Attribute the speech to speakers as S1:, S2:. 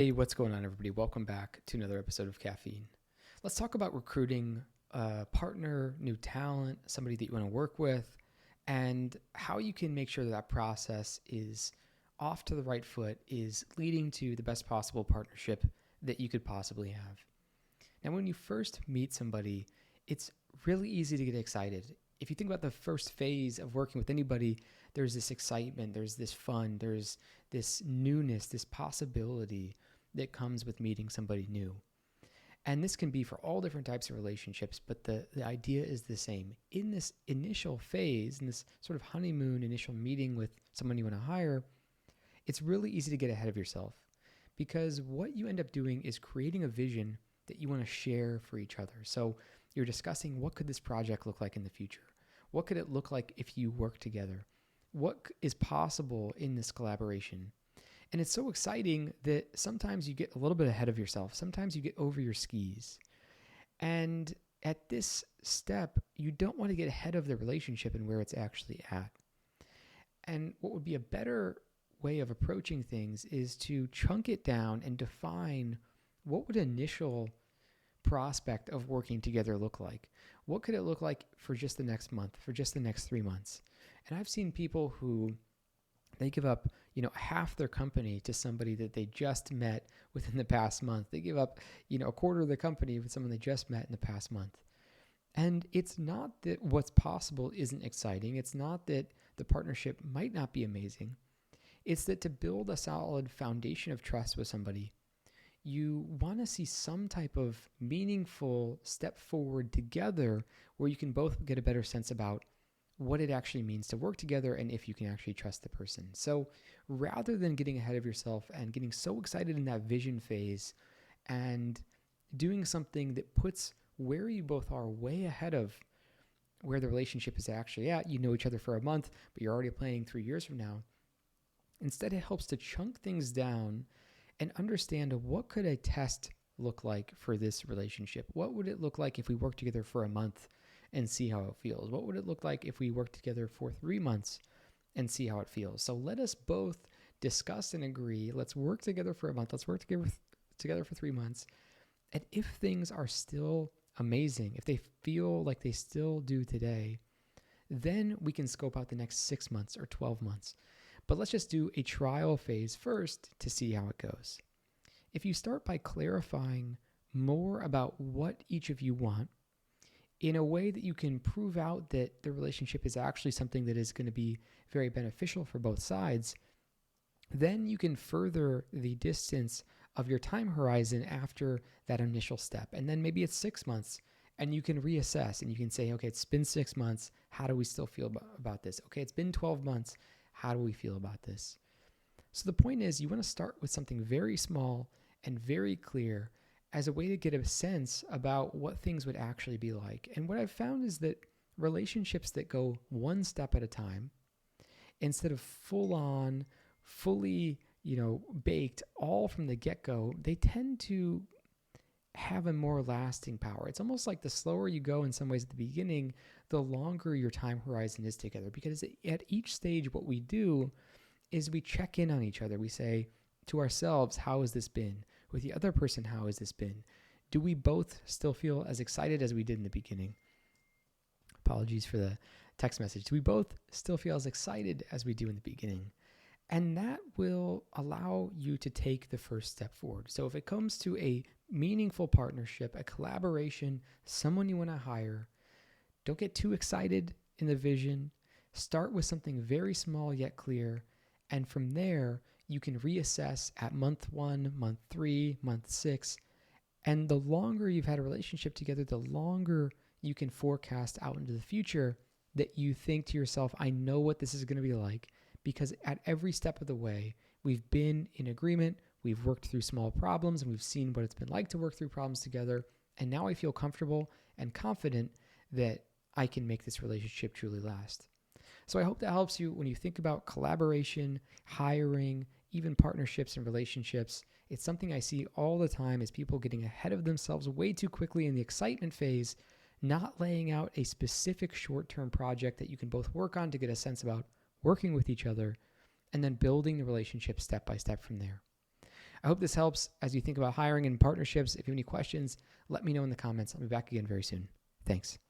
S1: Hey, what's going on, everybody? Welcome back to another episode of Caffeine. Let's talk about recruiting a partner, new talent, somebody that you want to work with, and how you can make sure that process is off to the right foot, is leading to the best possible partnership that you could possibly have. Now, when you first meet somebody, it's really easy to get excited. If you think about the first phase of working with anybody, there's this excitement, there's this fun, there's this newness, this possibility that comes with meeting somebody new. And this can be for all different types of relationships, but the idea is the same. In this initial phase, in this sort of honeymoon initial meeting with someone you want to hire, it's really easy to get ahead of yourself because what you end up doing is creating a vision that you want to share for each other. So you're discussing, what could this project look like in the future? What could it look like if you work together? What is possible in this collaboration? And it's so exciting that sometimes you get a little bit ahead of yourself. Sometimes you get over your skis. And at this step, you don't want to get ahead of the relationship and where it's actually at. And what would be a better way of approaching things is to chunk it down and define what would initial prospect of working together look like? What could it look like for just the next month, for just the next 3 months? And I've seen people who they give up, half their company to somebody that they just met within the past month. They give up, a quarter of the company with someone they just met in the past month. And it's not that what's possible isn't exciting. It's not that the partnership might not be amazing. It's that to build a solid foundation of trust with somebody, you want to see some type of meaningful step forward together where you can both get a better sense about what it actually means to work together and if you can actually trust the person. So rather than getting ahead of yourself and getting so excited in that vision phase and doing something that puts where you both are way ahead of where the relationship is actually at, you know each other for a month, but you're already planning 3 years from now. Instead, it helps to chunk things down and understand what could a test look like for this relationship? What would it look like if we worked together for a month and see how it feels? What would it look like if we worked together for 3 months and see how it feels? So let us both discuss and agree. Let's work together for a month. Let's work together for 3 months. And if things are still amazing, if they feel like they still do today, then we can scope out the next 6 months or 12 months. But let's just do a trial phase first to see how it goes. If you start by clarifying more about what each of you want in a way that you can prove out that the relationship is actually something that is going to be very beneficial for both sides, then you can further the distance of your time horizon after that initial step. And then maybe it's 6 months and you can reassess and you can say, okay, it's been 6 months. How do we still feel about this? Okay, it's been 12 months. How do we feel about this? So the point is, you want to start with something very small and very clear as a way to get a sense about what things would actually be like. And what I've found is that relationships that go one step at a time, instead of full on, fully, baked all from the get-go, they tend to have a more lasting power. It's almost like the slower you go in some ways at the beginning, the longer your time horizon is together. Because at each stage, what we do is we check in on each other. We say to ourselves, how has this been? With the other person, how has this been? Do we both still feel as excited as we did in the beginning? Apologies for the text message. Do we both still feel as excited as we do in the beginning? And that will allow you to take the first step forward. So if it comes to a meaningful partnership, a collaboration, someone you want to hire, don't get too excited in the vision. Start with something very small yet clear. And from there, you can reassess at month 1, month 3, month 6. And the longer you've had a relationship together, the longer you can forecast out into the future that you think to yourself, I know what this is going to be like. Because at every step of the way, we've been in agreement, we've worked through small problems, and we've seen what it's been like to work through problems together. And now I feel comfortable and confident that I can make this relationship truly last. So I hope that helps you when you think about collaboration, hiring, even partnerships and relationships. It's something I see all the time is people getting ahead of themselves way too quickly in the excitement phase, not laying out a specific short-term project that you can both work on to get a sense about working with each other, and then building the relationship step by step from there. I hope this helps as you think about hiring and partnerships. If you have any questions, let me know in the comments. I'll be back again very soon. Thanks.